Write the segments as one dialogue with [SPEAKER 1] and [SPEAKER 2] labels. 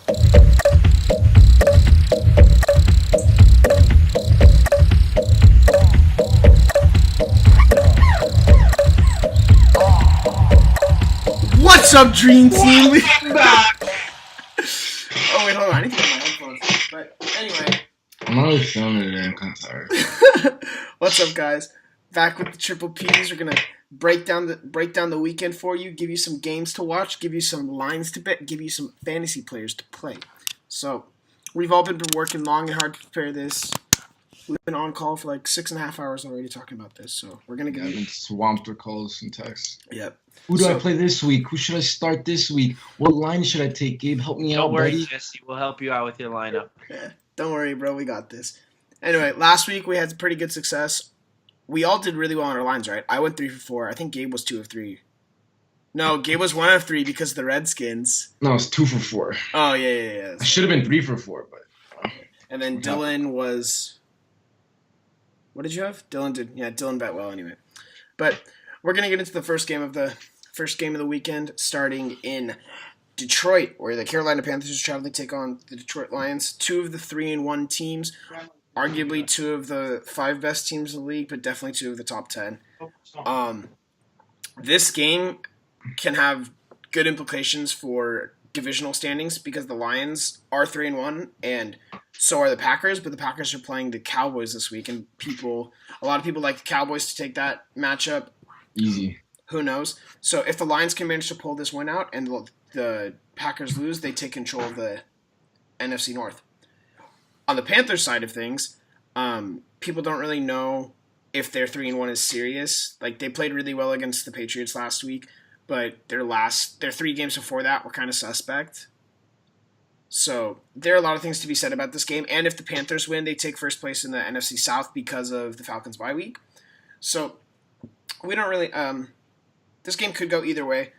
[SPEAKER 1] What's up, Dream Team? Oh wait, hold on. I need to get my headphones. But anyway.
[SPEAKER 2] I'm not really feeling it today. I'm kind of tired.
[SPEAKER 1] What's up, guys? Back with the Triple P's. We're gonna break down the weekend for you. Give you some games to watch. Give you some lines to bet. Give you some fantasy players to play. So we've all been working long and hard to prepare this. We've been on call for like 6.5 hours already talking about this. So we're gonna give
[SPEAKER 2] I've been swamped with calls and texts.
[SPEAKER 1] Yep.
[SPEAKER 2] Who do I play this week? Who should I start this week? What line should I take, Gabe? Help me out,
[SPEAKER 3] Don't worry,
[SPEAKER 2] buddy.
[SPEAKER 3] Jesse. We'll help you out with your lineup.
[SPEAKER 1] Yeah, don't worry, bro. We got this. Anyway, last week we had pretty good success. We all did really well on our lines, right? I went 3 for 4. I think Gabe was 2 of 3. No, Gabe was 1 of 3 because of the Redskins.
[SPEAKER 2] No, it's 2 for 4.
[SPEAKER 1] Oh, yeah.
[SPEAKER 2] I should have been 3 for 4, but.
[SPEAKER 1] And then Dylan was. What did you have? Dylan bet well anyway. But we're gonna get into the first game of the weekend, starting in Detroit, where the Carolina Panthers are traveling to take on the Detroit Lions. 2 of the 3-1 teams, arguably 2 of the 5 best teams in the league, but definitely 2 of the top 10. This game can have good implications for divisional standings because the Lions are 3-1 and so are the Packers, but the Packers are playing the Cowboys this week, and a lot of people like the Cowboys to take that matchup.
[SPEAKER 2] Easy.
[SPEAKER 1] Who knows? So if the Lions can manage to pull this win out and the Packers lose, they take control of the NFC North. On the Panthers side of things, people don't really know if their 3-1 is serious. Like, they played really well against the Patriots last week, but their 3 games before that were kind of suspect. So there are a lot of things to be said about this game. And if the Panthers win, they take first place in the NFC South because of the Falcons' bye week. So we don't really this game could go either way.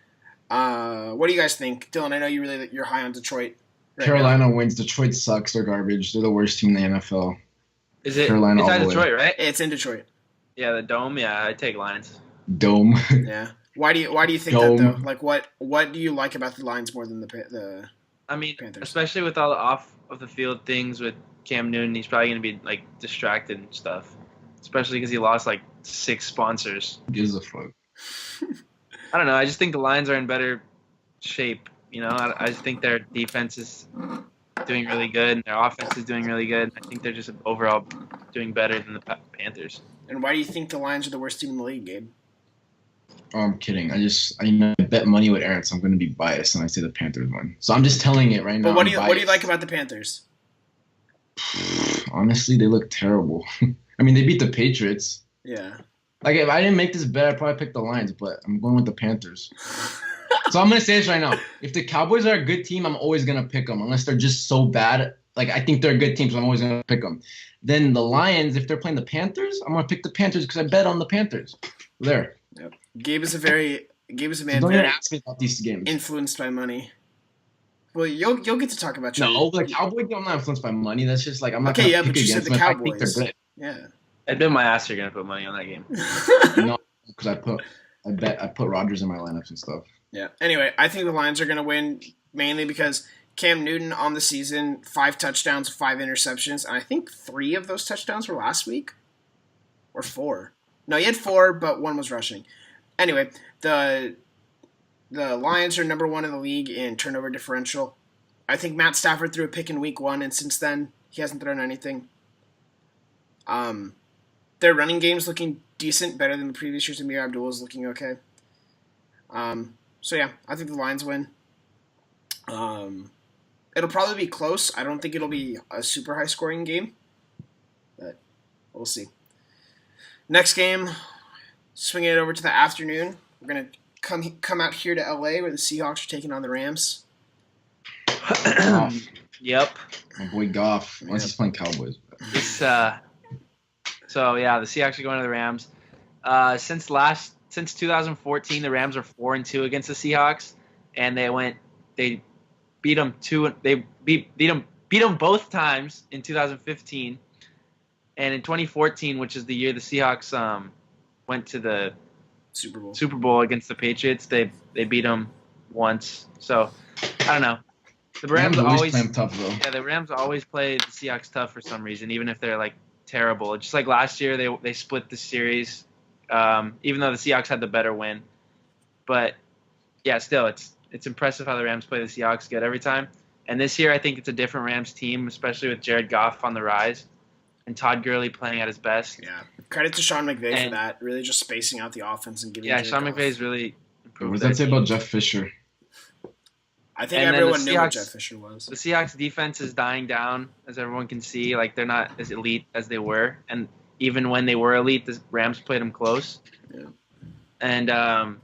[SPEAKER 1] What do you guys think? Dylan, I know you're high on Detroit. Right
[SPEAKER 2] Carolina wins. Detroit sucks. They're garbage. They're the worst team in the NFL.
[SPEAKER 3] Is it?
[SPEAKER 2] Carolina
[SPEAKER 3] It's
[SPEAKER 2] all
[SPEAKER 3] at
[SPEAKER 2] the way.
[SPEAKER 3] Detroit, right?
[SPEAKER 1] It's in Detroit.
[SPEAKER 3] Yeah, the Dome. Yeah, I take Lions.
[SPEAKER 2] Dome.
[SPEAKER 1] Yeah. Why do you think
[SPEAKER 2] Dome.
[SPEAKER 1] that though? Like, what do you like about the Lions more than the
[SPEAKER 3] I mean,
[SPEAKER 1] Panthers?
[SPEAKER 3] especially with all the off of the field things with Cam Newton, he's probably going to be like distracted and stuff. Especially because he lost like 6 sponsors.
[SPEAKER 2] Gives a fuck.
[SPEAKER 3] I don't know. I just think the Lions are in better shape. You know, I just think their defense is doing really good and their offense is doing really good. I think they're just overall doing better than the Panthers.
[SPEAKER 1] And why do you think the Lions are the worst team in the league, Gabe?
[SPEAKER 2] Oh, I'm kidding. I bet money with Aaron, so I'm going to be biased and I say the Panthers win. So I'm just telling it right now.
[SPEAKER 1] But what do you like about the Panthers?
[SPEAKER 2] Honestly, they look terrible. I mean, they beat the Patriots.
[SPEAKER 1] Yeah.
[SPEAKER 2] Like, if I didn't make this bet, I'd probably pick the Lions, but I'm going with the Panthers. So I'm going to say this right now. If the Cowboys are a good team, I'm always going to pick them, unless they're just so bad. Like, I think they're a good team, so I'm always going to pick them. Then the Lions, if they're playing the Panthers, I'm going to pick the Panthers because I bet on the Panthers. There.
[SPEAKER 1] Yep. Gabe is a man
[SPEAKER 2] Don't
[SPEAKER 1] very
[SPEAKER 2] even ask me about these games.
[SPEAKER 1] influenced by money. Well, you'll get to talk about your
[SPEAKER 2] No, the Cowboys, I'm not influenced by money. That's just like, I'm not
[SPEAKER 1] Okay,
[SPEAKER 2] going to
[SPEAKER 1] yeah,
[SPEAKER 2] pick
[SPEAKER 1] but you said
[SPEAKER 2] against
[SPEAKER 1] the
[SPEAKER 2] them if I think
[SPEAKER 1] Cowboys.
[SPEAKER 2] they're good.
[SPEAKER 1] Yeah.
[SPEAKER 3] I'd bet my ass you're going to put money on that game.
[SPEAKER 2] No, because I put Rodgers in my lineups and stuff.
[SPEAKER 1] Yeah. Anyway, I think the Lions are going to win mainly because Cam Newton on the season, 5 touchdowns, 5 interceptions, and I think 3 of those touchdowns were last week, or 4. No, he had 4, but 1 was rushing. Anyway, the Lions are number 1 in the league in turnover differential. I think Matt Stafford threw a pick in week 1, and since then he hasn't thrown anything. Their running game's looking decent, better than the previous years. Amir Abdullah is looking okay. So yeah, I think the Lions win. It'll probably be close. I don't think it'll be a super high scoring game, but we'll see. Next game, swinging it over to the afternoon. We're gonna come out here to LA where the Seahawks are taking on the Rams.
[SPEAKER 3] Yep.
[SPEAKER 2] My boy Goff, unless he's playing Cowboys.
[SPEAKER 3] So yeah, the Seahawks are going to the Rams. Since 2014, the Rams are 4-2 against the Seahawks, and they beat them beat them both times in 2015, and in 2014, which is the year the Seahawks went to the Super Bowl against the Patriots, they beat them once. So I don't know. The Rams
[SPEAKER 2] always
[SPEAKER 3] always
[SPEAKER 2] play them tough though.
[SPEAKER 3] Yeah, the Rams always play the Seahawks tough for some reason, even if they're like terrible. Just like last year, they split the series, even though the Seahawks had the better win. But yeah, still, it's impressive how the Rams play the Seahawks good every time. And this year, I think it's a different Rams team, especially with Jared Goff on the rise and Todd Gurley playing at his best.
[SPEAKER 1] Yeah. Credit to Sean McVay for
[SPEAKER 3] And-
[SPEAKER 1] that. Really just spacing out the offense and giving.
[SPEAKER 3] Yeah,
[SPEAKER 1] Jared
[SPEAKER 3] Sean
[SPEAKER 1] Goff.
[SPEAKER 3] McVay's really improved.
[SPEAKER 2] What does
[SPEAKER 3] their
[SPEAKER 2] that say
[SPEAKER 3] team.
[SPEAKER 2] about Jeff Fisher?
[SPEAKER 1] I think
[SPEAKER 3] And then the
[SPEAKER 1] everyone knew what
[SPEAKER 3] Seahawks-
[SPEAKER 1] Jeff Fisher was.
[SPEAKER 3] The Seahawks defense is dying down, as everyone can see. Like they're not as elite as they were, and even when they were elite, the Rams played them close.
[SPEAKER 1] Yeah.
[SPEAKER 3] And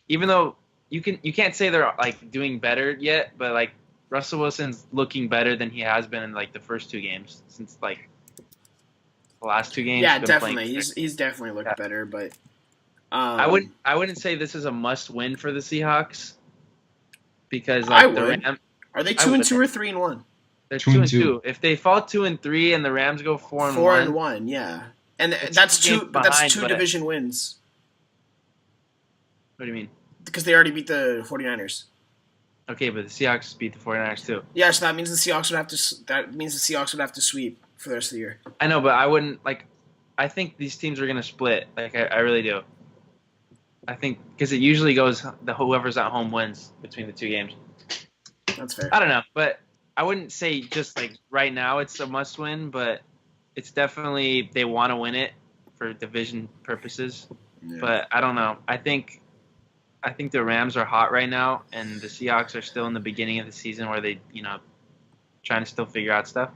[SPEAKER 3] even though you can't say they're like doing better yet, but like Russell Wilson's looking better than he has been in like the first two games since like the last two games.
[SPEAKER 1] Yeah,
[SPEAKER 3] he's been
[SPEAKER 1] definitely.
[SPEAKER 3] playing-
[SPEAKER 1] He's definitely looked
[SPEAKER 3] Yeah.
[SPEAKER 1] better, but
[SPEAKER 3] I wouldn't say this is a must win for the Seahawks because
[SPEAKER 1] I
[SPEAKER 3] like the
[SPEAKER 1] would.
[SPEAKER 3] Rams.
[SPEAKER 1] Are they
[SPEAKER 3] I
[SPEAKER 1] 2-2
[SPEAKER 3] would.
[SPEAKER 1] or 3-1?
[SPEAKER 3] They're
[SPEAKER 2] 2
[SPEAKER 3] 2
[SPEAKER 2] and
[SPEAKER 3] and
[SPEAKER 2] 2.
[SPEAKER 3] 2. If they fall 2 and 3 and the Rams go 4 and
[SPEAKER 1] 4
[SPEAKER 3] 1,
[SPEAKER 1] and 1, yeah. And
[SPEAKER 3] It's
[SPEAKER 1] that's
[SPEAKER 3] two
[SPEAKER 1] two.
[SPEAKER 3] games
[SPEAKER 1] But that's
[SPEAKER 3] behind,
[SPEAKER 1] two
[SPEAKER 3] but-
[SPEAKER 1] division wins
[SPEAKER 3] what do you mean?
[SPEAKER 1] because they already beat the 49ers.
[SPEAKER 3] Okay, but the Seahawks beat the 49ers too.
[SPEAKER 1] Yeah, so that means the Seahawks would have to. That means the Seahawks would have to sweep for the rest of the year.
[SPEAKER 3] I know, but I wouldn't like. I think these teams are gonna split. Like I really do. I think because it usually goes the whoever's at home wins between the two games.
[SPEAKER 1] That's fair.
[SPEAKER 3] I don't know, but I wouldn't say just like right now it's a must win, but it's definitely they want to win it for division purposes.
[SPEAKER 1] Yeah.
[SPEAKER 3] But I don't know. I think the Rams are hot right now, and the Seahawks are still in the beginning of the season where they trying to still figure out stuff.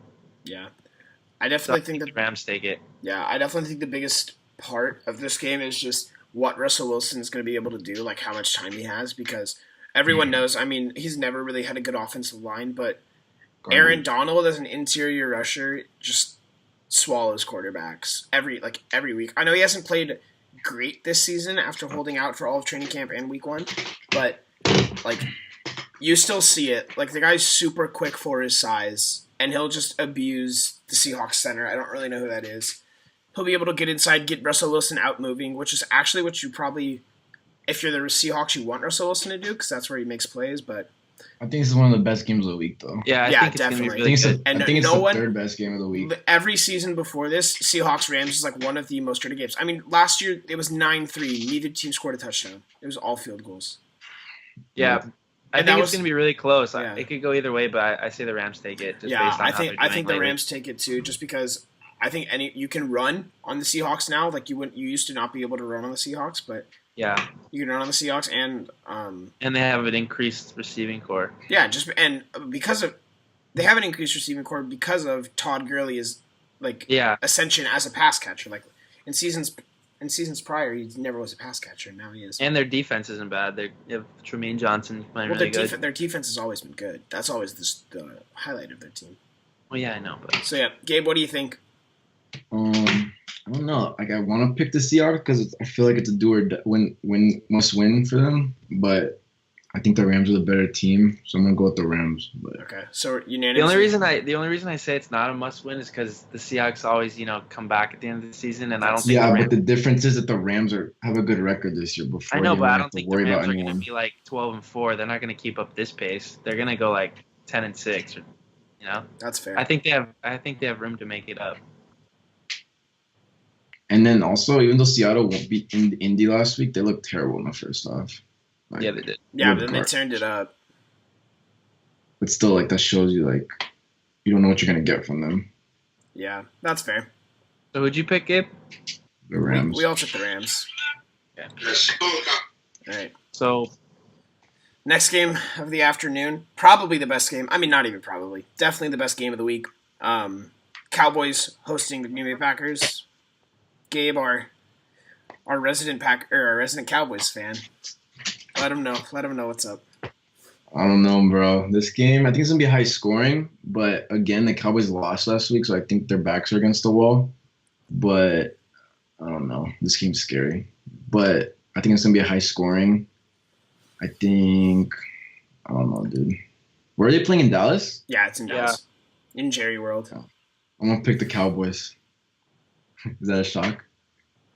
[SPEAKER 1] Yeah, I
[SPEAKER 3] So I
[SPEAKER 1] definitely
[SPEAKER 3] think
[SPEAKER 1] think
[SPEAKER 3] the
[SPEAKER 1] that.
[SPEAKER 3] Rams take it.
[SPEAKER 1] Yeah, I definitely think the biggest part of this game is just what Russell Wilson is going to be able to do, like how much time he has, because everyone knows. I mean, he's never really had a good offensive line, but Aaron Donald as an interior rusher just swallows quarterbacks every week. I know he hasn't played great this season after holding out for all of training camp and week 1, but like you still see it. Like the guy's super quick for his size, and he'll just abuse the Seahawks center. I don't really know who that is. He'll be able to get inside, get Russell Wilson out moving, which is actually what you probably, if you're the Seahawks, you want Russell Wilson to do because that's where he makes plays. But
[SPEAKER 2] I think this is one of the best games of the week, though.
[SPEAKER 3] Yeah, I
[SPEAKER 1] Yeah,
[SPEAKER 3] think it's
[SPEAKER 1] definitely.
[SPEAKER 3] gonna
[SPEAKER 2] I
[SPEAKER 3] be
[SPEAKER 2] think
[SPEAKER 3] really
[SPEAKER 2] it's,
[SPEAKER 3] good.
[SPEAKER 1] And
[SPEAKER 2] I think it's
[SPEAKER 1] no
[SPEAKER 2] the
[SPEAKER 1] one-
[SPEAKER 2] third best game of the week.
[SPEAKER 1] every season before this, Seahawks Rams is like one of the most rated games. I mean, last year it was 9-3. Neither team scored a touchdown. It was all field goals.
[SPEAKER 3] Yeah, I
[SPEAKER 1] And that
[SPEAKER 3] think
[SPEAKER 1] was-
[SPEAKER 3] it's gonna be really close.
[SPEAKER 1] Yeah.
[SPEAKER 3] It could go either way, but I say the Rams take it. Just
[SPEAKER 1] Yeah,
[SPEAKER 3] based on
[SPEAKER 1] I
[SPEAKER 3] how
[SPEAKER 1] think
[SPEAKER 3] they're
[SPEAKER 1] I
[SPEAKER 3] doing
[SPEAKER 1] think the
[SPEAKER 3] lately.
[SPEAKER 1] Rams take it too, just because I think you can run on the Seahawks now. Like you used to not be able to run on the Seahawks, but
[SPEAKER 3] Yeah,
[SPEAKER 1] you can run on the Seahawks and
[SPEAKER 3] and they have an increased receiving core.
[SPEAKER 1] yeah, because of they have an increased receiving core because of Todd Gurley's like
[SPEAKER 3] Yeah,
[SPEAKER 1] ascension as a pass catcher. Like in seasons prior, he never was a pass catcher. Now he is.
[SPEAKER 3] and their defense isn't bad. They have Tremaine Johnson playing
[SPEAKER 1] Well,
[SPEAKER 3] really good.
[SPEAKER 1] their defense has always been good. That's always the highlight of their team.
[SPEAKER 3] Well, yeah, I know, but
[SPEAKER 1] So yeah, Gabe, what do you think?
[SPEAKER 2] I don't know. Like I want to pick the Seahawks because I feel like it's a do or must win for them. But I think the Rams are the better team, so I'm gonna go with the Rams. But
[SPEAKER 1] Okay, so unanimous.
[SPEAKER 3] the only reason I say it's not a must win is because the Seahawks always come back at the end of the season, and I don't think
[SPEAKER 2] yeah,
[SPEAKER 3] the
[SPEAKER 2] but
[SPEAKER 3] Rams.
[SPEAKER 2] the difference is that the Rams have a good record this year. Before
[SPEAKER 3] I know,
[SPEAKER 2] they
[SPEAKER 3] but I
[SPEAKER 2] have
[SPEAKER 3] don't
[SPEAKER 2] to
[SPEAKER 3] think the
[SPEAKER 2] worry
[SPEAKER 3] Rams
[SPEAKER 2] about
[SPEAKER 3] are going to
[SPEAKER 2] anyone.
[SPEAKER 3] be like 12-4. They're not going to keep up this pace. They're going to go like 10-6.
[SPEAKER 1] That's fair.
[SPEAKER 3] I think they have room to make it up.
[SPEAKER 2] And then also, even though Seattle won't beat Indy last week, they looked terrible in the first half. Like,
[SPEAKER 3] Yeah, they did.
[SPEAKER 1] Yeah,
[SPEAKER 2] Good
[SPEAKER 1] but then they
[SPEAKER 2] card.
[SPEAKER 1] turned it up.
[SPEAKER 2] But still, like that shows you like you don't know what you're gonna get from them.
[SPEAKER 1] Yeah, that's fair.
[SPEAKER 3] So who'd you pick, Gabe?
[SPEAKER 2] The Rams.
[SPEAKER 1] We all took the Rams.
[SPEAKER 3] Yeah.
[SPEAKER 1] All right.
[SPEAKER 3] So
[SPEAKER 1] Next game of the afternoon, probably the best game. I mean, not even probably. Definitely the best game of the week. Cowboys hosting the Green Bay Packers. Gabe, our resident Cowboys fan. Let him know. Let him know what's up.
[SPEAKER 2] I don't know, bro. This game, I think it's gonna be high scoring, but again, the Cowboys lost last week, so I think their backs are against the wall. But I don't know. This game's scary, but I think it's gonna be a high scoring. I don't know, dude. Where are they playing in Dallas?
[SPEAKER 1] Yeah, it's in
[SPEAKER 3] Yeah.
[SPEAKER 1] Dallas. In Jerry World.
[SPEAKER 2] I'm gonna pick the Cowboys. Is that a shock?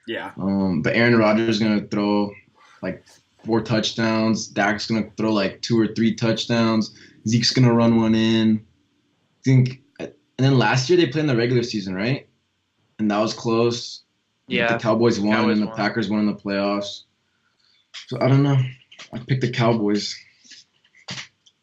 [SPEAKER 1] Yeah.
[SPEAKER 2] But Aaron Rodgers is gonna throw like 4 touchdowns. Dak's gonna throw like 2 or 3 touchdowns. Zeke's gonna run one in. And then last year they played in the regular season, right? And that was close.
[SPEAKER 3] Yeah.
[SPEAKER 2] The Cowboys won,
[SPEAKER 3] Cowboys
[SPEAKER 2] and the
[SPEAKER 3] won.
[SPEAKER 2] Packers won in the playoffs. So I don't know. I picked the Cowboys.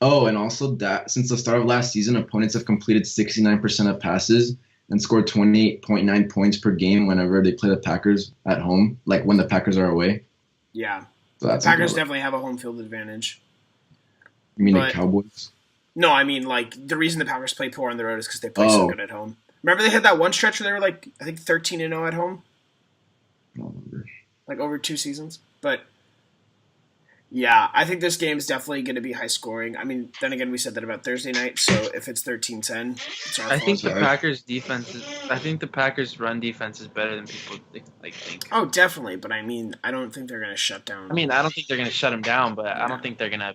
[SPEAKER 2] Oh, and also that since the start of last season, opponents have completed 69% of passes and scored 28.9 points per game whenever they play the Packers at home, like when the Packers are away.
[SPEAKER 1] Yeah.
[SPEAKER 2] So that's
[SPEAKER 1] Packers
[SPEAKER 2] about-
[SPEAKER 1] definitely have a home field advantage.
[SPEAKER 2] You mean
[SPEAKER 1] but-
[SPEAKER 2] the Cowboys?
[SPEAKER 1] No, I mean, like, the reason the Packers play poor on the road is because they play so
[SPEAKER 2] Oh.
[SPEAKER 1] good at home. Remember they had that one stretch where they were, like, I think 13-0 at home?
[SPEAKER 2] I don't remember.
[SPEAKER 1] Like, over 2 seasons? But, yeah, I think this game is definitely going to be high scoring. I mean, then again, we said that about Thursday night, so if it's 13-10, it's our
[SPEAKER 3] I think
[SPEAKER 1] fault.
[SPEAKER 3] the Packers defense I think the Packers run defense is better than people think.
[SPEAKER 1] Oh, definitely, but I mean, I don't think they're going to shut down.
[SPEAKER 3] I mean, I don't think they're gonna shut him down, but I
[SPEAKER 1] Yeah.
[SPEAKER 3] don't think they're gonna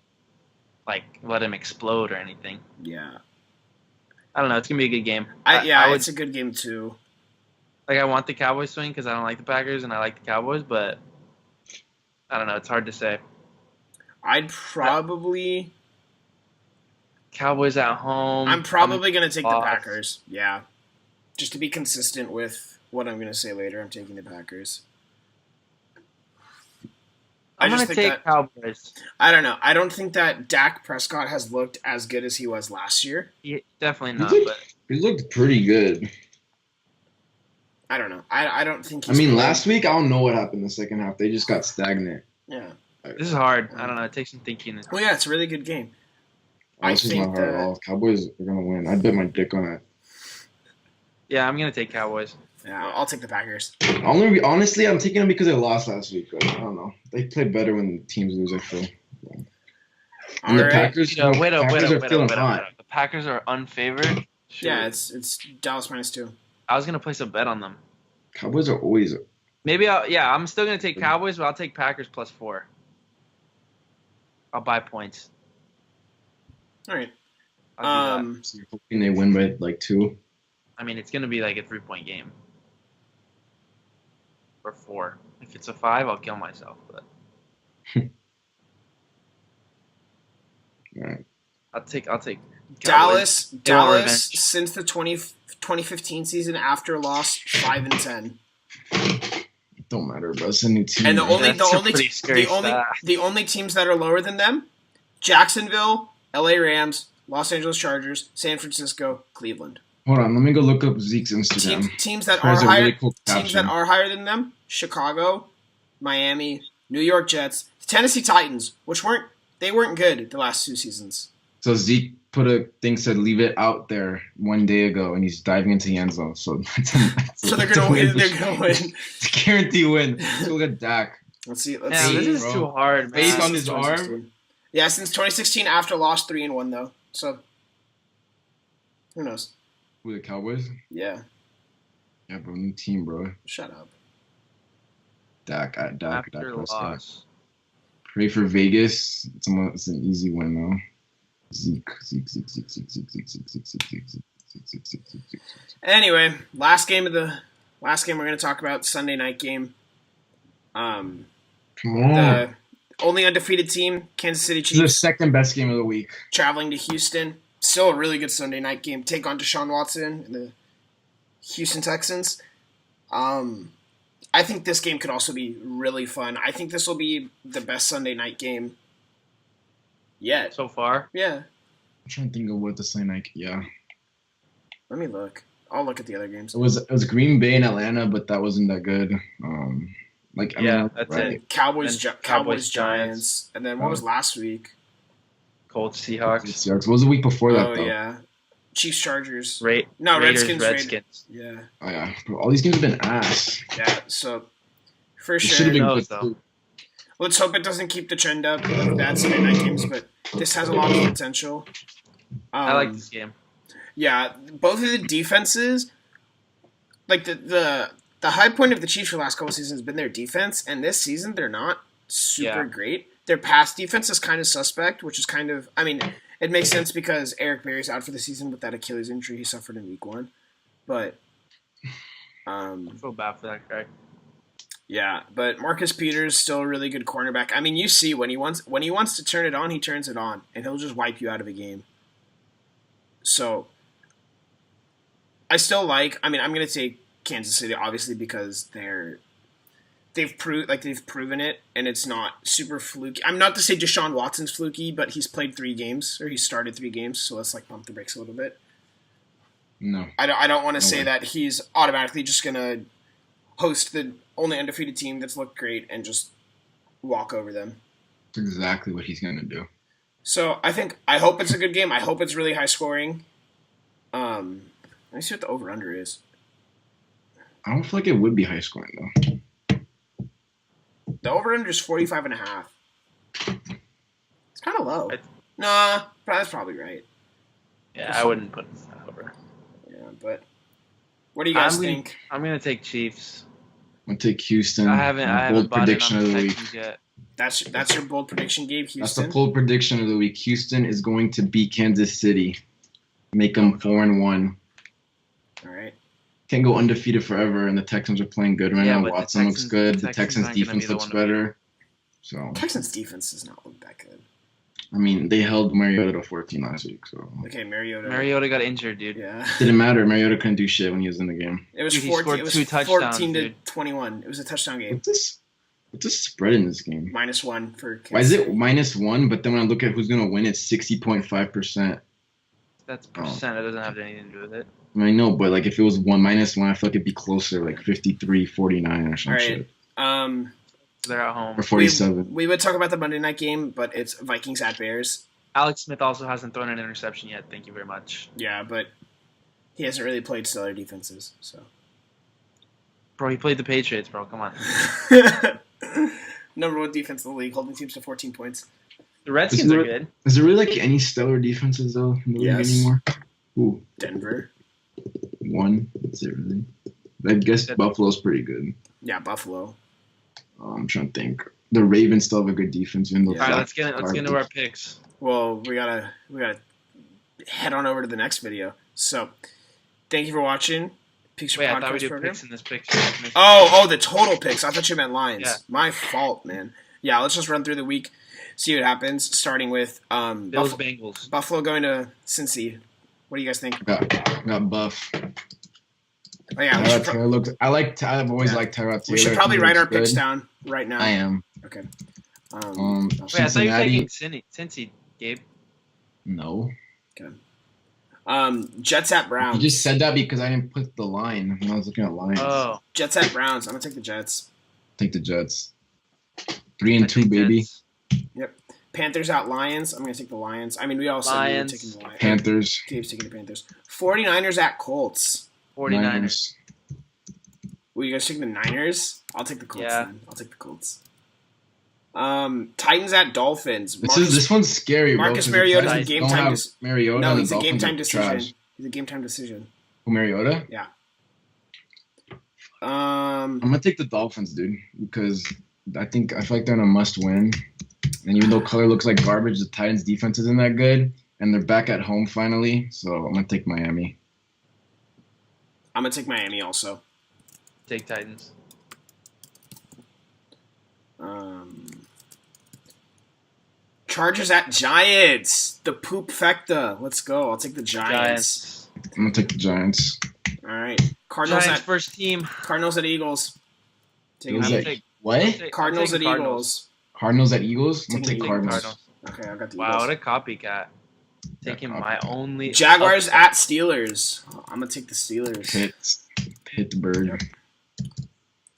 [SPEAKER 3] let him explode or anything.
[SPEAKER 1] Yeah.
[SPEAKER 3] I don't know. It's gonna be a good game.
[SPEAKER 1] Yeah,
[SPEAKER 3] I would
[SPEAKER 1] it's a good game, too.
[SPEAKER 3] I want the Cowboys to win because I don't like the Packers and I like the Cowboys, but I don't know. It's hard to say.
[SPEAKER 1] I'd probably...
[SPEAKER 3] Cowboys at home.
[SPEAKER 1] I'm probably going to take the
[SPEAKER 3] loss.
[SPEAKER 1] Packers. Yeah. Just to be consistent with what I'm going to say later, I'm taking the Packers.
[SPEAKER 3] I'm
[SPEAKER 1] just
[SPEAKER 3] gonna
[SPEAKER 1] think
[SPEAKER 3] take Cowboys.
[SPEAKER 1] I don't know. I don't think that Dak Prescott has looked as good as he was last year.
[SPEAKER 3] Definitely not.
[SPEAKER 2] He
[SPEAKER 3] But
[SPEAKER 2] looked pretty good.
[SPEAKER 1] I don't know. I don't think
[SPEAKER 2] I
[SPEAKER 1] he's
[SPEAKER 2] mean,
[SPEAKER 1] played-
[SPEAKER 2] last week, I don't know what happened in the second half. They just got stagnant.
[SPEAKER 1] Yeah.
[SPEAKER 3] this is hard. I don't know. It takes some thinking.
[SPEAKER 1] Well, yeah, it's a really good game. I
[SPEAKER 2] This is
[SPEAKER 1] think
[SPEAKER 2] not hard at
[SPEAKER 1] that-
[SPEAKER 2] all. Cowboys are going to win. I bet my dick on it.
[SPEAKER 3] Yeah, I'm gonna take Cowboys.
[SPEAKER 1] Yeah, I'll take the Packers.
[SPEAKER 2] Honestly, I'm taking them because they lost last week. But I don't know. They play better when teams lose, I feel.
[SPEAKER 1] All
[SPEAKER 2] And the
[SPEAKER 1] right.
[SPEAKER 2] Packers,
[SPEAKER 3] Wait up.
[SPEAKER 2] Packers are feeling hot.
[SPEAKER 3] The Packers are unfavored. Shoot.
[SPEAKER 1] Yeah, it's Dallas -2.
[SPEAKER 3] I was gonna place a bet on them.
[SPEAKER 2] Cowboys are always.
[SPEAKER 3] Maybe I'm still gonna take Cowboys, but I'll take Packers +4. I'll buy points.
[SPEAKER 1] All right.
[SPEAKER 3] I'll do that.
[SPEAKER 2] So you're hoping they win by like 2.
[SPEAKER 3] I mean, it's gonna be like a 3-point game. Or 4. If it's a 5, I'll kill myself. But
[SPEAKER 2] All right.
[SPEAKER 3] I'll take
[SPEAKER 1] Dallas
[SPEAKER 3] They want revenge.
[SPEAKER 1] since the 2015 season after lost 5-10.
[SPEAKER 2] Don't matter, bro. It's a new team.
[SPEAKER 1] And the only
[SPEAKER 3] That's
[SPEAKER 1] the
[SPEAKER 3] a
[SPEAKER 1] only
[SPEAKER 3] pretty scary
[SPEAKER 1] the only
[SPEAKER 3] stat.
[SPEAKER 1] the only teams that are lower than them: Jacksonville, LA Rams, Los Angeles Chargers, San Francisco, Cleveland.
[SPEAKER 2] Hold on, let me go look up Zeke's Instagram.
[SPEAKER 1] Teams that
[SPEAKER 2] There's
[SPEAKER 1] are
[SPEAKER 2] a
[SPEAKER 1] higher
[SPEAKER 2] really cool
[SPEAKER 1] teams that
[SPEAKER 2] caption.
[SPEAKER 1] are higher than them: Chicago, Miami, New York Jets, Tennessee Titans, which weren't good the last 2 seasons.
[SPEAKER 2] So Zeke put a thing said leave it out there one day ago, and he's diving into the end zone. So
[SPEAKER 1] So they're gonna win. They're gonna win.
[SPEAKER 2] It's a guarantee win. Let's look at Dak.
[SPEAKER 1] Let's see. Let's
[SPEAKER 3] Yeah,
[SPEAKER 1] see.
[SPEAKER 3] this is
[SPEAKER 2] bro.
[SPEAKER 3] too hard, man.
[SPEAKER 2] Based on
[SPEAKER 1] Since
[SPEAKER 2] his
[SPEAKER 1] 2016.
[SPEAKER 2] arm?
[SPEAKER 1] Yeah, since 2016 after lost 3-1 though. So who knows?
[SPEAKER 2] Who, the Cowboys?
[SPEAKER 1] Yeah.
[SPEAKER 2] Yeah, bro, new team, bro.
[SPEAKER 1] Shut up.
[SPEAKER 2] Dak.
[SPEAKER 3] After
[SPEAKER 2] Prescott.
[SPEAKER 3] loss.
[SPEAKER 2] Pray for Vegas. It's an easy win though. Zeke.
[SPEAKER 1] Anyway, last game we're going to talk about, Sunday night game.
[SPEAKER 2] Come
[SPEAKER 1] The
[SPEAKER 2] on.
[SPEAKER 1] only undefeated team, Kansas City
[SPEAKER 2] This is the
[SPEAKER 1] Chiefs,
[SPEAKER 2] second best game of the week.
[SPEAKER 1] traveling to Houston. Still a really good Sunday night game. Take on Deshaun Watson and the Houston Texans. I think this game could also be really fun. I think this will be the best Sunday night game yet.
[SPEAKER 3] So far.
[SPEAKER 1] Yeah.
[SPEAKER 2] I'm trying to think of what the Sunday night. Yeah,
[SPEAKER 1] Let me look. I'll look at the other games.
[SPEAKER 2] it was Green Bay and Atlanta, but that wasn't that good.
[SPEAKER 3] That's
[SPEAKER 2] right.
[SPEAKER 3] it.
[SPEAKER 1] Cowboys,
[SPEAKER 3] And
[SPEAKER 1] Cowboys,
[SPEAKER 3] Cowboys,
[SPEAKER 1] Giants, and then what was last week?
[SPEAKER 3] Colts, Seahawks,
[SPEAKER 2] Seahawks. What was the week before that
[SPEAKER 1] Oh
[SPEAKER 2] though?
[SPEAKER 1] yeah, Chiefs, Chargers.
[SPEAKER 3] Raiders,
[SPEAKER 1] Redskins,
[SPEAKER 3] Redskins.
[SPEAKER 1] Yeah,
[SPEAKER 2] Oh yeah, bro, all these games have been ass.
[SPEAKER 1] yeah. So for
[SPEAKER 2] It should
[SPEAKER 1] sure,
[SPEAKER 2] have been
[SPEAKER 3] knows,
[SPEAKER 2] good.
[SPEAKER 3] though?
[SPEAKER 2] too.
[SPEAKER 1] let's hope it doesn't keep the trend up of bad Sunday night games. But this has a lot of potential.
[SPEAKER 3] I like this game.
[SPEAKER 1] Yeah, both of the defenses, like the high point of the Chiefs for the last couple seasons has been their defense, and this season they're not super
[SPEAKER 3] Yeah.
[SPEAKER 1] great. Their pass defense is kind of suspect, which is kind of, I mean, it makes sense because Eric Berry's out for the season with that Achilles injury he suffered in week 1. But
[SPEAKER 3] I feel bad for that guy.
[SPEAKER 1] Yeah, but Marcus Peters still a really good cornerback. I mean, you see when he wants to turn it on, he turns it on, and he'll just wipe you out of a game. So I still like. I mean, I'm going to take Kansas City obviously because they've proven it, and it's not super fluky. I'm not to say Deshaun Watson's fluky, but he's played 3 games or he started 3 games, so let's like pump the brakes a little bit.
[SPEAKER 2] No.
[SPEAKER 1] I don't want to say
[SPEAKER 2] way.
[SPEAKER 1] that he's automatically just going to host the only undefeated team that's looked great and just walk over them.
[SPEAKER 2] That's exactly what he's gonna do.
[SPEAKER 1] So I hope it's a good game. I hope it's really high scoring. Let me see what the over under is.
[SPEAKER 2] I don't feel like it would be high scoring though.
[SPEAKER 1] The over under is 45.5. It's kind of low.
[SPEAKER 3] I-
[SPEAKER 1] Nah, that's probably right.
[SPEAKER 3] Yeah, I wouldn't put that over.
[SPEAKER 1] Yeah, but what do you guys
[SPEAKER 3] I'm gonna-
[SPEAKER 1] think?
[SPEAKER 3] I'm gonna take Chiefs.
[SPEAKER 2] I'm gonna take Houston.
[SPEAKER 3] I haven't
[SPEAKER 2] Bold
[SPEAKER 3] bought in
[SPEAKER 2] prediction
[SPEAKER 3] on
[SPEAKER 2] of
[SPEAKER 3] the
[SPEAKER 2] the week.
[SPEAKER 3] Texans yet.
[SPEAKER 1] That's your bold prediction, Gabe.
[SPEAKER 2] That's the
[SPEAKER 1] Houston.
[SPEAKER 2] bold prediction of the week. Houston is going to beat Kansas City, make them 4-1.
[SPEAKER 1] All right.
[SPEAKER 2] Can't go undefeated forever, and the Texans are playing good right
[SPEAKER 3] Yeah,
[SPEAKER 2] now.
[SPEAKER 3] but the
[SPEAKER 2] Watson looks
[SPEAKER 3] Texans-
[SPEAKER 2] good.
[SPEAKER 3] the
[SPEAKER 2] The
[SPEAKER 3] Texans
[SPEAKER 2] Texans
[SPEAKER 3] aren't gonna
[SPEAKER 2] defense
[SPEAKER 3] be the
[SPEAKER 2] looks
[SPEAKER 3] one to beat.
[SPEAKER 2] better. So
[SPEAKER 1] Texans defense does not look that good.
[SPEAKER 2] I mean, they held Mariota to 14 last week, so
[SPEAKER 1] Okay, Mariota.
[SPEAKER 3] Mariota got injured, dude.
[SPEAKER 1] Yeah.
[SPEAKER 2] didn't matter. Mariota couldn't do shit when he was in the game.
[SPEAKER 1] It was
[SPEAKER 3] Dude, he
[SPEAKER 1] 14.
[SPEAKER 3] scored
[SPEAKER 1] It was
[SPEAKER 3] 2 touchdowns,
[SPEAKER 1] 14 to
[SPEAKER 3] dude.
[SPEAKER 1] 21. It was a touchdown game.
[SPEAKER 2] What's this spread in this game?
[SPEAKER 1] -1 for. Kansas
[SPEAKER 2] Why is it
[SPEAKER 1] City.
[SPEAKER 2] -1? But then when I look at who's gonna win, it's 60.5%.
[SPEAKER 3] That's percent. It doesn't have anything to do with it.
[SPEAKER 2] I mean, I know, but like if it was -1, I feel like it'd be closer, like 53-49 or some
[SPEAKER 1] All right.
[SPEAKER 2] shit,
[SPEAKER 3] They're at home.
[SPEAKER 2] or 47.
[SPEAKER 1] We would talk about the Monday night game, but it's Vikings at Bears.
[SPEAKER 3] Alex Smith also hasn't thrown an interception yet. Thank you very much.
[SPEAKER 1] Yeah, but he hasn't really played stellar defenses, so.
[SPEAKER 3] Bro, he played the Patriots, bro. Come on.
[SPEAKER 1] Number 1 defense in the league, holding teams to 14 points.
[SPEAKER 3] The Redskins are
[SPEAKER 2] Is
[SPEAKER 3] good.
[SPEAKER 2] Is there really like any stellar defenses though in the league
[SPEAKER 1] Yes.
[SPEAKER 2] anymore? Ooh,
[SPEAKER 1] Denver.
[SPEAKER 2] one. That's it really. I guess Buffalo's pretty good.
[SPEAKER 1] Yeah, Buffalo.
[SPEAKER 2] I'm trying to think. The Ravens still have a good defense, even though.
[SPEAKER 1] Yeah.
[SPEAKER 3] All right,
[SPEAKER 2] Zach
[SPEAKER 3] let's get into our picks.
[SPEAKER 1] Well, we gotta head on over to the next video. So, thank you for watching. Picks Your
[SPEAKER 3] Wait, I thought we
[SPEAKER 1] Podcast
[SPEAKER 3] did
[SPEAKER 1] program.
[SPEAKER 3] picks in this picture.
[SPEAKER 1] Oh, the total picks. I thought you meant lines.
[SPEAKER 3] Yeah.
[SPEAKER 1] My fault, man. Yeah, let's just run through the week, see what happens. Starting with
[SPEAKER 3] Bills Bengals.
[SPEAKER 1] Buffalo going to Cincy. What do you guys think?
[SPEAKER 2] got Buff.
[SPEAKER 1] Oh yeah,
[SPEAKER 2] Tyrod Taylor looks. I've always
[SPEAKER 1] Yeah.
[SPEAKER 2] liked Tyrod Taylor.
[SPEAKER 1] we should
[SPEAKER 2] I
[SPEAKER 1] probably
[SPEAKER 2] think he
[SPEAKER 1] write our
[SPEAKER 2] looks
[SPEAKER 1] picks
[SPEAKER 2] good.
[SPEAKER 1] down right now.
[SPEAKER 2] I am.
[SPEAKER 1] Okay.
[SPEAKER 3] Wait, I thought you were
[SPEAKER 2] Cincinnati.
[SPEAKER 3] taking Cincy, Gabe.
[SPEAKER 2] No.
[SPEAKER 1] Jets at
[SPEAKER 2] You
[SPEAKER 1] Browns.
[SPEAKER 2] just said that because I didn't put the line when I was looking at lines.
[SPEAKER 3] Oh,
[SPEAKER 1] Jets at Browns. I'm gonna take the Jets.
[SPEAKER 2] Take the Jets.
[SPEAKER 3] I
[SPEAKER 2] 3-2,
[SPEAKER 3] think
[SPEAKER 2] baby.
[SPEAKER 3] Jets.
[SPEAKER 1] Panthers at Lions. I'm gonna take the Lions. I mean, we all said we were
[SPEAKER 3] Lions.
[SPEAKER 1] taking the Lions.
[SPEAKER 2] Panthers.
[SPEAKER 1] Dave's taking the Panthers. 49ers at Colts.
[SPEAKER 3] 49ers.
[SPEAKER 2] Niners.
[SPEAKER 1] Will you guys take the Niners? I'll take the Colts.
[SPEAKER 3] Yeah.
[SPEAKER 1] Then. I'll take the Colts. Titans at Dolphins.
[SPEAKER 2] This one's scary, bro.
[SPEAKER 1] Marcus
[SPEAKER 2] 'cause the
[SPEAKER 1] Mariota's a
[SPEAKER 2] Titans
[SPEAKER 1] game
[SPEAKER 2] don't
[SPEAKER 1] time
[SPEAKER 2] have
[SPEAKER 1] dec-
[SPEAKER 2] Mariota.
[SPEAKER 1] No,
[SPEAKER 2] and
[SPEAKER 1] he's
[SPEAKER 2] the
[SPEAKER 1] a game
[SPEAKER 2] Dolphins
[SPEAKER 1] time
[SPEAKER 2] are
[SPEAKER 1] decision.
[SPEAKER 2] trash.
[SPEAKER 1] He's a game time decision.
[SPEAKER 2] Who, Mariota?
[SPEAKER 1] Um,
[SPEAKER 2] I'm gonna take the Dolphins, dude, because I feel like they're in a must-win. And even though color looks like garbage, the Titans' defense isn't that good, and they're back at home finally. So I'm gonna take Miami.
[SPEAKER 1] I'm gonna take Miami also.
[SPEAKER 3] Take Titans.
[SPEAKER 1] Chargers at Giants. The poop fecta. Let's go. I'll take the Giants.
[SPEAKER 2] I'm gonna take the Giants.
[SPEAKER 1] All right. Cardinals
[SPEAKER 3] Giants
[SPEAKER 1] at
[SPEAKER 3] first team.
[SPEAKER 1] Cardinals at Eagles. Take
[SPEAKER 2] Feels
[SPEAKER 3] I'm
[SPEAKER 1] them.
[SPEAKER 2] like-
[SPEAKER 3] take-
[SPEAKER 2] What?
[SPEAKER 3] I'm
[SPEAKER 1] Cardinals at
[SPEAKER 3] taking
[SPEAKER 1] Eagles.
[SPEAKER 2] Cardinals at Eagles? I'm gonna
[SPEAKER 1] Taking
[SPEAKER 2] take
[SPEAKER 1] the
[SPEAKER 2] Cardinals.
[SPEAKER 1] Okay, I got the
[SPEAKER 3] Wow,
[SPEAKER 1] Eagles.
[SPEAKER 3] what a copycat. Taking
[SPEAKER 2] Yeah,
[SPEAKER 3] my only
[SPEAKER 1] Jaguars
[SPEAKER 3] upset.
[SPEAKER 1] at Steelers. I'm gonna take the Steelers.
[SPEAKER 2] Pittsburgh.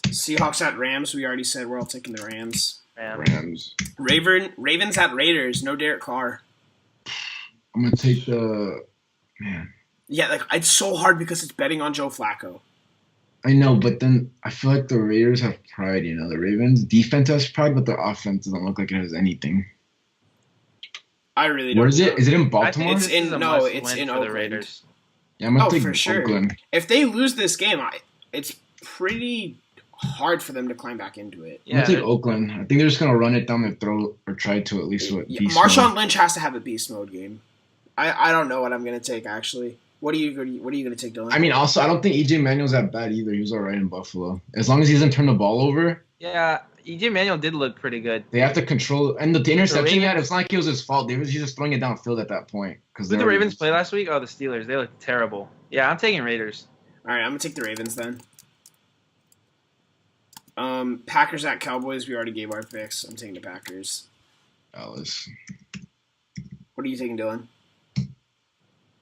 [SPEAKER 1] Seahawks at Rams. We already said we're all taking the Rams.
[SPEAKER 2] Rams.
[SPEAKER 1] Ravens at Raiders. No Derek Carr.
[SPEAKER 2] I'm gonna take the man.
[SPEAKER 1] Yeah, like it's so hard because it's betting on Joe Flacco.
[SPEAKER 2] I know, but then I feel like the Raiders have pride, you know. The Ravens defense has pride, but their offense doesn't look like it has anything.
[SPEAKER 1] I really don't.
[SPEAKER 2] Where is
[SPEAKER 1] know.
[SPEAKER 2] it? Is it in
[SPEAKER 3] I think
[SPEAKER 2] Baltimore?
[SPEAKER 1] It's
[SPEAKER 3] this
[SPEAKER 1] in-
[SPEAKER 3] is a
[SPEAKER 1] no,
[SPEAKER 3] must
[SPEAKER 1] it's
[SPEAKER 3] win
[SPEAKER 1] in
[SPEAKER 3] for
[SPEAKER 1] Oakland.
[SPEAKER 3] the Raiders.
[SPEAKER 2] Yeah, I'm gonna
[SPEAKER 1] Oh,
[SPEAKER 2] take
[SPEAKER 1] for sure.
[SPEAKER 2] Oakland.
[SPEAKER 1] If they lose this game, it's pretty hard for them to climb back into it.
[SPEAKER 2] I'm gonna
[SPEAKER 3] Yeah,
[SPEAKER 2] take Oakland. I think they're just gonna run it down their throat or try to at least.
[SPEAKER 1] Yeah, Marshawn Lynch has to have a beast mode game. I don't know what I'm gonna take actually. What are you gonna take, Dylan?
[SPEAKER 2] I mean, also, I don't think EJ Manuel's that bad either. He was all right in Buffalo. As long as he doesn't turn the ball over,
[SPEAKER 3] Yeah, EJ Manuel did look pretty good.
[SPEAKER 2] they have to control. And the interception he had,
[SPEAKER 3] Ravens-
[SPEAKER 2] it's not like it was his fault. He's just throwing it downfield at that point.
[SPEAKER 3] Who did the Ravens play last week? Oh, the Steelers. They looked terrible. Yeah, I'm taking Raiders.
[SPEAKER 1] All right, I'm gonna take the Ravens then. Packers at Cowboys. We already gave our picks. I'm taking the Packers.
[SPEAKER 2] Dallas.
[SPEAKER 1] What are you taking, Dylan?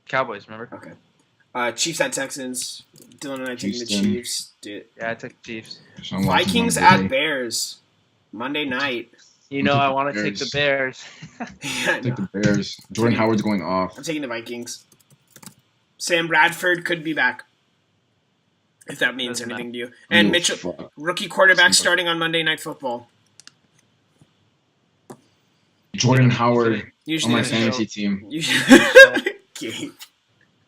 [SPEAKER 3] Cowboys, remember?
[SPEAKER 1] Okay. Chiefs at Texans. Dylan and I taking the
[SPEAKER 2] Houston.
[SPEAKER 1] Chiefs.
[SPEAKER 3] Yeah, I took Chiefs.
[SPEAKER 2] Sean Watson's
[SPEAKER 1] Vikings
[SPEAKER 2] on
[SPEAKER 1] at
[SPEAKER 2] Billy.
[SPEAKER 1] Bears. Monday night.
[SPEAKER 3] You know
[SPEAKER 2] taking
[SPEAKER 3] I want to take the Bears.
[SPEAKER 1] Yeah,
[SPEAKER 2] Take
[SPEAKER 1] no.
[SPEAKER 2] the Bears. Jordan Howard's going off.
[SPEAKER 1] I'm taking the Vikings. Sam Bradford could be back. If that means
[SPEAKER 3] Doesn't
[SPEAKER 1] anything to you. And
[SPEAKER 2] Oh,
[SPEAKER 1] Mitchell,
[SPEAKER 2] fuck.
[SPEAKER 1] rookie quarterback
[SPEAKER 2] Doesn't-
[SPEAKER 1] starting on Monday Night Football.
[SPEAKER 2] Jordan Howard on
[SPEAKER 1] Usually
[SPEAKER 2] my
[SPEAKER 1] doesn't
[SPEAKER 2] fantasy
[SPEAKER 1] show-
[SPEAKER 2] team.
[SPEAKER 1] Okay.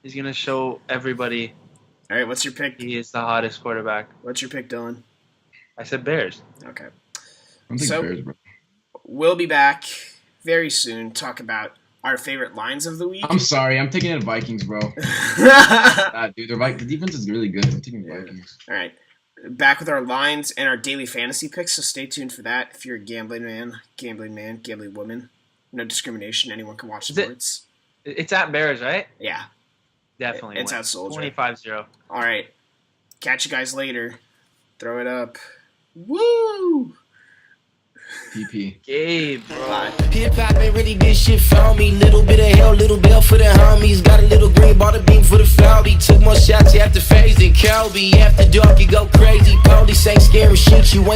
[SPEAKER 3] He's going to show everybody
[SPEAKER 1] All right, what's your pick?
[SPEAKER 3] he is the hottest quarterback.
[SPEAKER 1] What's your pick, Dylan?
[SPEAKER 3] I said Bears.
[SPEAKER 1] Okay.
[SPEAKER 2] I'm taking
[SPEAKER 1] So-
[SPEAKER 2] Bears, bro.
[SPEAKER 1] We'll be back very soon. Talk about our favorite lines of the week.
[SPEAKER 2] I'm sorry. I'm taking the Vikings, bro.
[SPEAKER 1] All
[SPEAKER 2] Dude, the defense is really good. I'm taking the
[SPEAKER 1] Yeah.
[SPEAKER 2] Vikings.
[SPEAKER 1] right. Back with our lines and our daily fantasy picks, so stay tuned for that. If you're a gambling man, gambling woman, no discrimination. Anyone can watch
[SPEAKER 3] Is it-
[SPEAKER 1] sports.
[SPEAKER 3] It's at Bears, right?
[SPEAKER 1] Yeah.
[SPEAKER 3] Definitely.
[SPEAKER 1] It's
[SPEAKER 3] win.
[SPEAKER 1] at Soldier.
[SPEAKER 3] 25-0.
[SPEAKER 1] All right. Catch you guys later. Throw it up. Woo!
[SPEAKER 2] PP.
[SPEAKER 3] Gabe, bro.
[SPEAKER 1] Bye.
[SPEAKER 4] Hip hop ain't really this shit for me. Little bit of hell, little bell for the homies. Got a little green, bought a beam for the Falby. Took more shots after phase than Kobe. After dark, you go crazy. Police ain't scaring shit, you ain't.